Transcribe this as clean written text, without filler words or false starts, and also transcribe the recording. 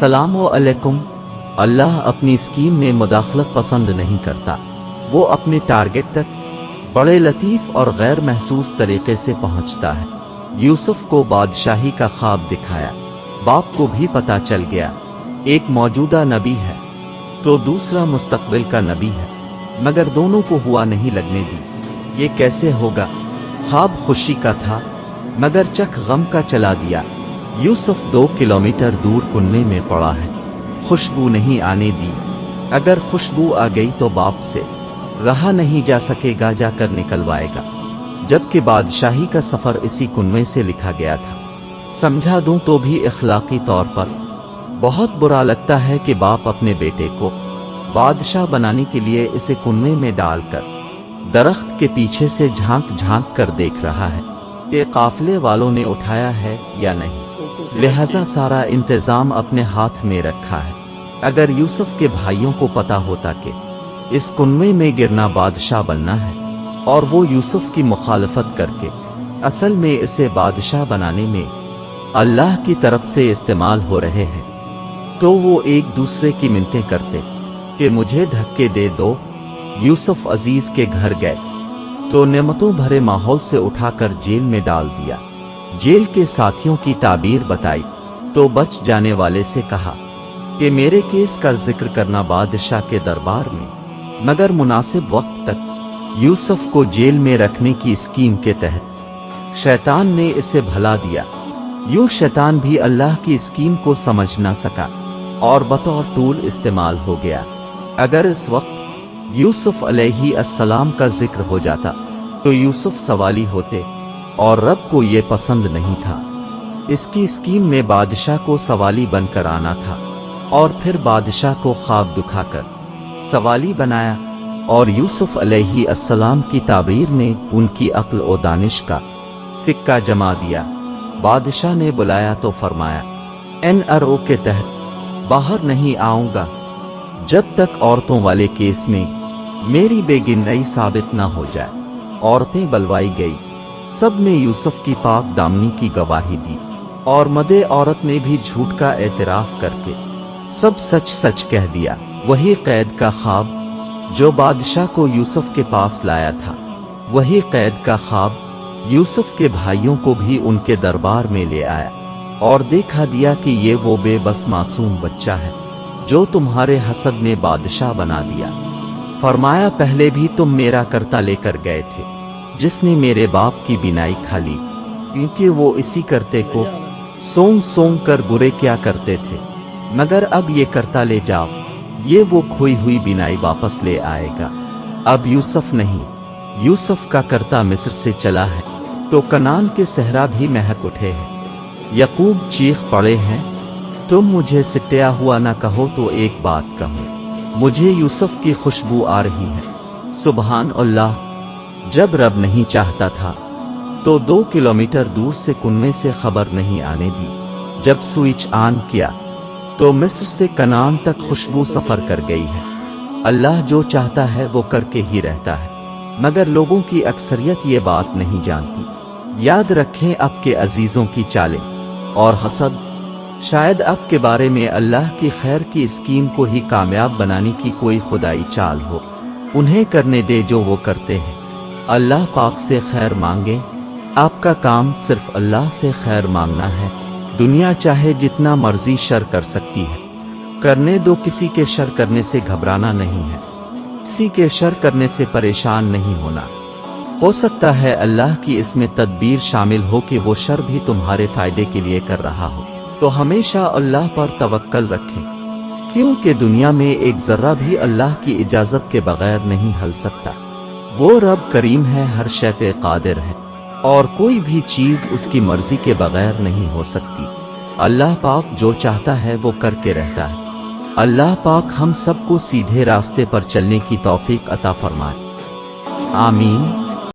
अस्सलामु अलैकुम। अल्लाह अपनी स्कीम में मुदाखलत पसंद नहीं करता। वो अपने टारगेट तक बड़े लतीफ और गैर महसूस तरीके से पहुंचता है। यूसुफ को बादशाही का ख्वाब दिखाया। बाप को भी पता चल गया, एक मौजूदा नबी है तो दूसरा मुस्तकबिल का नबी है, मगर दोनों को हुआ नहीं लगने दी। ये कैसे होगा? ख्वाब खुशी का था मगर चक गम का चला दिया। यूसुफ 2 किलोमीटर दूर कुएं में पड़ा है, खुशबू नहीं आने दी। अगर खुशबू आ गई तो बाप से रहा नहीं जा सकेगा, जाकर निकलवाएगा। जबकि बादशाही का सफर इसी कुएं से लिखा गया था। समझा दूं तो भी इखलाकी तौर पर बहुत बुरा लगता है कि बाप अपने बेटे को बादशाह बनाने के लिए इसे कुएं में डालकर दरख्त के पीछे से झांक झांक कर देख रहा है कि काफिले वालों ने उठाया है या नहीं। लिहाजा सारा इंतजाम अपने हाथ में रखा है। अगर यूसुफ के भाइयों को पता होता कि इस कुएं में गिरना बादशाह बनना है और वो यूसुफ की मुखालफत करके असल में इसे बादशाह बनाने में अल्लाह की तरफ से इस्तेमाल हो रहे हैं, तो वो एक दूसरे की मिन्नतें करते कि मुझे धक्के दे दो। यूसुफ अजीज के घर गए तो नेमतों भरे माहौल से उठाकर जेल में डाल दिया। जेल के साथियों की ताबीर बताई तो बच जाने वाले से कहा कि मेरे केस का जिक्र करना बादशाह के दरबार में, मगर मुनासिब वक्त तक यूसुफ को जेल में रखने की स्कीम के तहत शैतान ने इसे भला दिया। यूं शैतान भी अल्लाह की स्कीम को समझ न सका और बतौर टूल इस्तेमाल हो गया। अगर इस वक्त यूसुफ अलैहि अस्सलाम का जिक्र हो जाता तो यूसुफ सवाली होते और रब को ये पसंद नहीं था। इसकी स्कीम में बादशाह को सवाली बनकर आना था और फिर बादशाह को ख्वाब दिखाकर सवाली बनाया, और यूसुफ अलैहि अस्सलाम की ताबीर ने उनकी अक्ल और दानिश का सिक्का जमा दिया। बादशाह ने बुलाया तो फरमाया, NRO के तहत बाहर नहीं आऊंगा जब तक औरतों वाले केस में मेरी बेगिनाई साबित न हो जाए। औरतें बुलवाई गई, सब ने यूसुफ की पाक दामनी की गवाही दी और मदे औरत ने भी झूठ का एतराफ करके सब सच सच कह दिया। वही कैद का ख्वाब जो बादशाह को यूसुफ के पास लाया था, वही कैद का ख्वाब यूसुफ के भाइयों को भी उनके दरबार में ले आया और देखा दिया कि ये वो बेबस मासूम बच्चा है जो तुम्हारे हसद ने बादशाह बना दिया। फरमाया, पहले भी तुम मेरा करता लेकर गए थे जिसने मेरे बाप की बिनाई खा ली, क्योंकि वो इसी करते को सोंग सोंग कर बुरे क्या करते थे, मगर अब ये करता ले जाओ, ये वो खोई हुई बिनाई वापस ले आएगा। अब यूसुफ नहीं, यूसुफ का करता मिस्र से चला है तो कनान के सहरा भी महक उठे हैं। यकूब चीख पड़े हैं, तुम मुझे सिटिया हुआ ना कहो तो एक बात कहूं, मुझे यूसुफ की खुशबू आ रही है। सुबहान अल्लाह। जब रब नहीं चाहता था तो 2 किलोमीटर दूर से कुएं से खबर नहीं आने दी। जब स्विच ऑन किया तो मिस्र से कनान तक खुशबू सफर कर गई है। अल्लाह जो चाहता है वो करके ही रहता है, मगर लोगों की अक्सरियत ये बात नहीं जानती। याद रखें आपके अजीजों की चालें और हसद शायद आपके बारे में अल्लाह की खैर की स्कीम को ही कामयाब बनाने की कोई खुदाई चाल हो। उन्हें करने दे जो वो करते हैं। अल्लाह पाक से खैर मांगे। आपका काम सिर्फ अल्लाह से खैर मांगना है। दुनिया चाहे जितना मर्जी शर कर सकती है, करने दो। किसी के शर करने से घबराना नहीं है, किसी के शर करने से परेशान नहीं होना। हो सकता है अल्लाह की इसमें तदबीर शामिल हो कि वो शर भी तुम्हारे फायदे के लिए कर रहा हो, तो हमेशा अल्लाह पर तवक्कल रखें, क्योंकि दुनिया में एक जर्रा भी अल्लाह की इजाजत के बगैर नहीं हल सकता। वो रब करीम है, हर शय पे कादिर है और कोई भी चीज उसकी मर्जी के बगैर नहीं हो सकती। अल्लाह पाक जो चाहता है वो करके रहता है। अल्लाह पाक हम सबको सीधे रास्ते पर चलने की तौफीक अता फरमाए। आमीन।